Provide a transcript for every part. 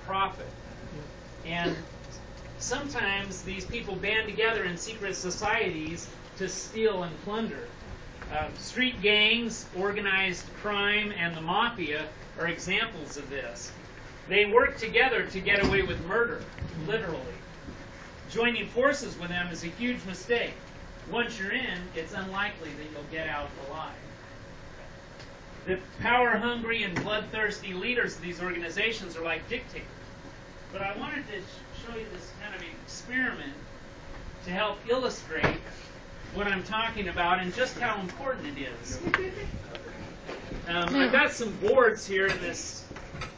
profit. And sometimes these people band together in secret societies to steal and plunder. Street gangs, organized crime, and the mafia are examples of this. They work together to get away with murder, literally. Joining forces with them is a huge mistake. Once you're in, it's unlikely that you'll get out alive. The power-hungry and bloodthirsty leaders of these organizations are like dictators. But I wanted to show you this kind of experiment to help illustrate what I'm talking about and just how important it is. I've got some boards here in this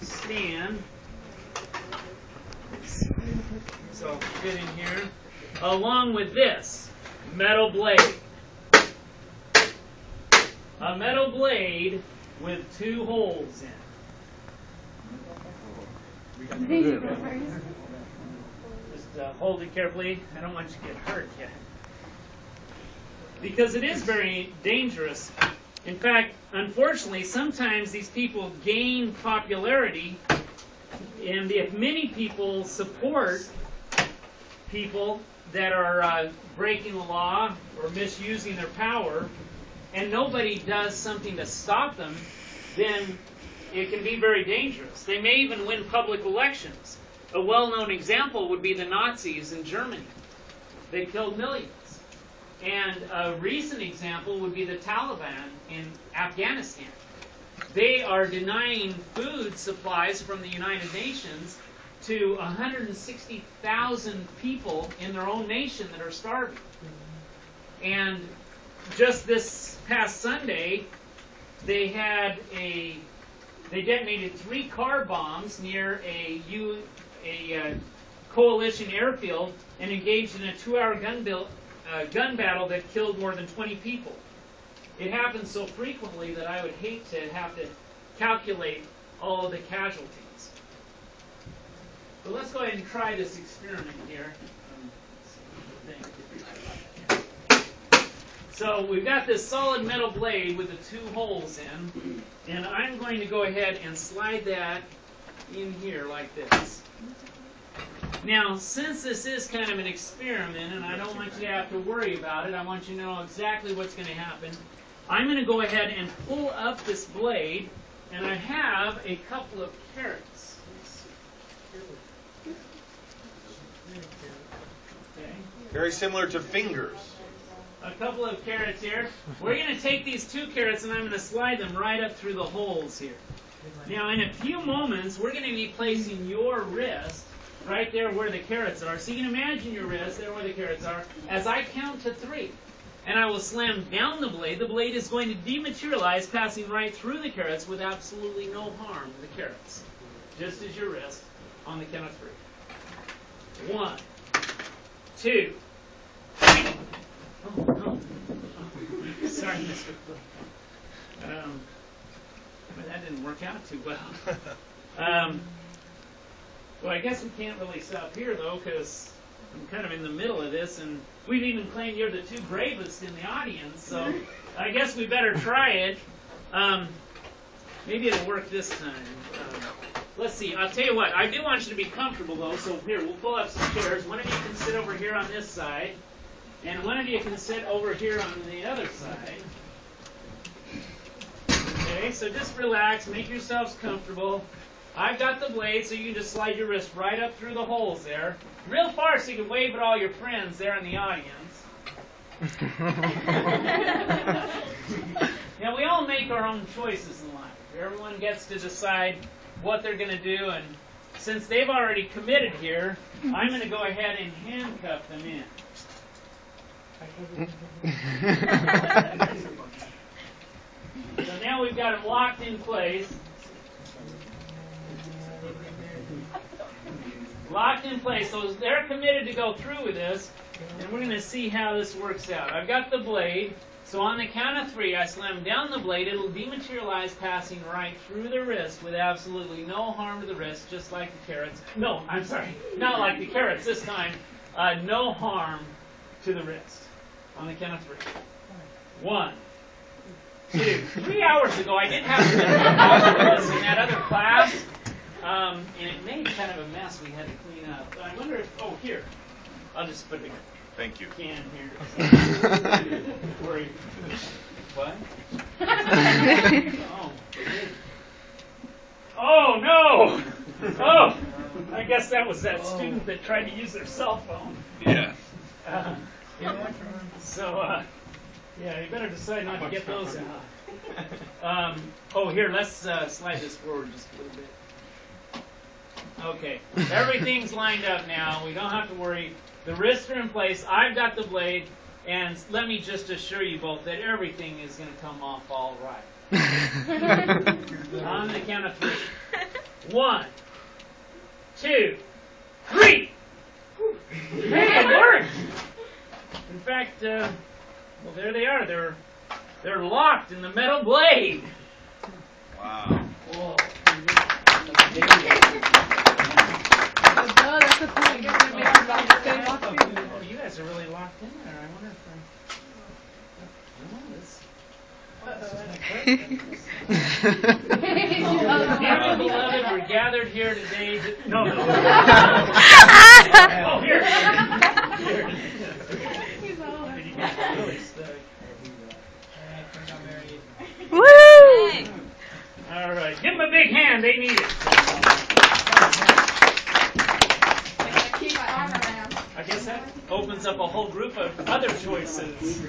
stand. So I'll get in here. Along with this metal blade. A metal blade with 2 holes in it. Just hold it carefully. I don't want you to get hurt yet. Because it is very dangerous. In fact, unfortunately, sometimes these people gain popularity, and if many people support people that are breaking the law or misusing their power, and nobody does something to stop them, then it can be very dangerous. They may even win public elections. A well-known example would be the Nazis in Germany. They killed millions. And a recent example would be the Taliban in Afghanistan. They are denying food supplies from the United Nations to 160,000 people in their own nation that are starving. And just this past Sunday, they detonated 3 car bombs near a coalition airfield and engaged in a 2-hour gun battle that killed more than 20 people. It happens so frequently that I would hate to have to calculate all of the casualties. But let's go ahead and try this experiment here. So we've got this solid metal blade with the 2 holes in, and I'm going to go ahead and slide that in here like this. Now, since this is kind of an experiment, and I don't want you to have to worry about it, I want you to know exactly what's going to happen. I'm going to go ahead and pull up this blade, and I have a couple of carrots. Okay. Very similar to fingers. A couple of carrots here. We're going to take these 2 carrots, and I'm going to slide them right up through the holes here. Now, in a few moments, we're going to be placing your wrist right there where the carrots are. So you can imagine your wrist there where the carrots are as I count to 3. And I will slam down the blade. The blade is going to dematerialize, passing right through the carrots with absolutely no harm to the carrots. Just as your wrist on the count of 3. 1, 2, 3. Oh, no. Oh, sorry, Mr. But that didn't work out too well. Well, I guess we can't really stop here, though, because I'm kind of in the middle of this, and we've even claimed you're the 2 bravest in the audience, so I guess we better try it. Maybe it'll work this time. Let's see. I'll tell you what. I do want you to be comfortable, though, so here, we'll pull up some chairs. One of you can sit over here on this side, and one of you can sit over here on the other side. Okay, so just relax. Make yourselves comfortable. I've got the blade, so you can just slide your wrist right up through the holes there. Real far so you can wave at all your friends there in the audience. Now, we all make our own choices in life. Everyone gets to decide what they're going to do, and since they've already committed here, I'm going to go ahead and handcuff them in. So now we've got them locked in place. Locked in place. So they're committed to go through with this, and we're going to see how this works out. I've got the blade, so on the count of 3, I slam down the blade. It'll dematerialize, passing right through the wrist with absolutely no harm to the wrist, just like the carrots. No, I'm sorry, not like the carrots this time. No harm to the wrist. On the count of 3. 1, 2. 3 hours ago, I did have to do this in that other class. And it made kind of a mess we had to clean up. But I wonder if, oh, here. I'll just put the Thank you. can here. Don't worry. What? Oh, no! Oh, I guess that was that student that tried to use their cell phone. Yeah. Yeah, you better decide not to get those out. Here, let's slide this forward just a little bit. Okay, everything's lined up now. We don't have to worry. The wrists are in place. I've got the blade. And let me just assure you both that everything is going to come off all right. On the count of 3. 1, 2, 3. Hey, it worked. In fact, well, there they are. They're locked in the metal blade. Wow. Oh, that's a thing. Oh, you guys are really locked in there. I wonder if Dear beloved, we're gathered here today to... No. Oh, here. Really stuck. Woo! All right. Give them a big hand. They need it. I guess that opens up a whole group of other choices.